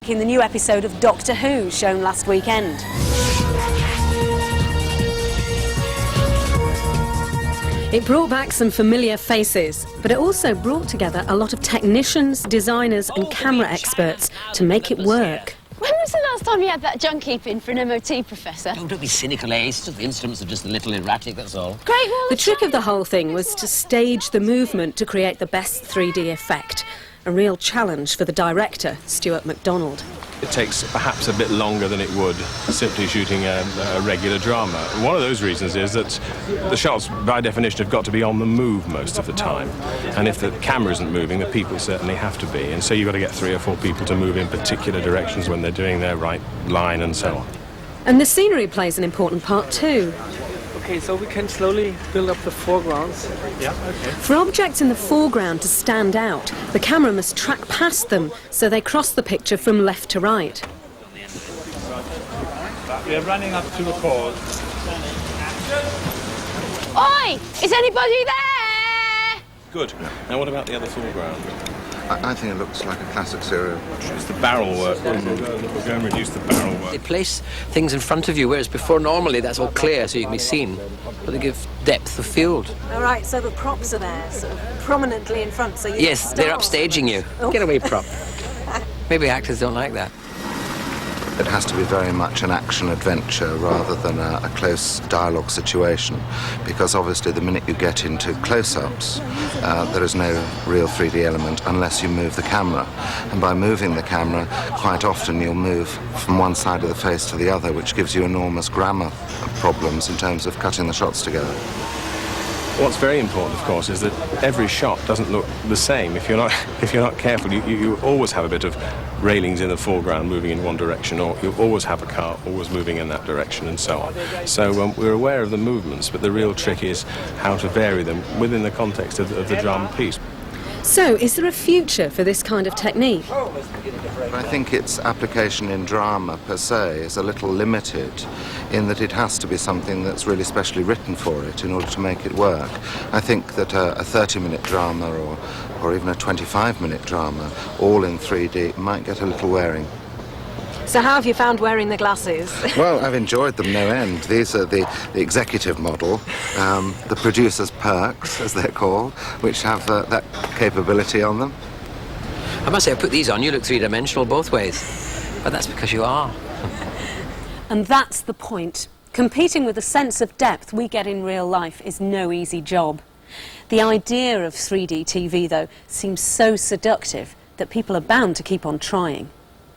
In the new episode of Doctor Who, shown last weekend. It brought back some familiar faces, but it also brought together a lot of technicians, designers and camera experts to make it work. When was the last time you had that junk heap in for an MOT, Professor? Oh, don't be cynical, Ace. Just the instruments are just a little erratic, that's all. Great Wall The trick of the whole thing was to stage the movement to create the best 3D effect. A real challenge for the director, Stuart MacDonald. It takes perhaps a bit longer than it would simply shooting a regular drama. One of those reasons is that the shots, by definition, have got to be on the move most of the time. And if the camera isn't moving, the people certainly have to be. And so you've got to get 3 or 4 people to move in particular directions when they're doing their right line and so on. And the scenery plays an important part too. Okay, so we can slowly build up the foregrounds. Yeah, okay. For objects in the foreground to stand out, the camera must track past them so they cross the picture from left to right. We are running up to record. Oi! Is anybody there? Good. Now what about the other foreground? I think it looks like a classic serial. It's the barrel work. We'll go and reduce the barrel work. They place things in front of you, whereas before normally that's all clear so you can be seen. But they give depth of field. All right, so the props are there, sort of prominently in front, so you Yes, they're upstaging you. Oh. Get away, prop. Maybe actors don't like that. It has to be very much an action-adventure rather than a close dialogue situation, because obviously the minute you get into close-ups, there is no real 3D element unless you move the camera. And by moving the camera, quite often you'll move from one side of the face to the other, which gives you enormous grammar problems in terms of cutting the shots together. What's very important, of course, is that every shot doesn't look the same. If you're not careful, you always have a bit of railings in the foreground moving in one direction, or you always have a car always moving in that direction, and so on. So we're aware of the movements, but the real trick is how to vary them within the context of the drama piece. So, is there a future for this kind of technique? I think its application in drama per se is a little limited in that it has to be something that's really specially written for it in order to make it work. I think that a 30-minute drama or even a 25-minute drama, all in 3D, might get a little wearing. So how have you found wearing the glasses? Well, I've enjoyed them no end. These are the executive model, the producer's perks, as they're called, which have that capability on them. I must say, I put these on, you look three-dimensional both ways. But that's because you are. And that's the point. Competing with the sense of depth we get in real life is no easy job. The idea of 3D TV, though, seems so seductive that people are bound to keep on trying.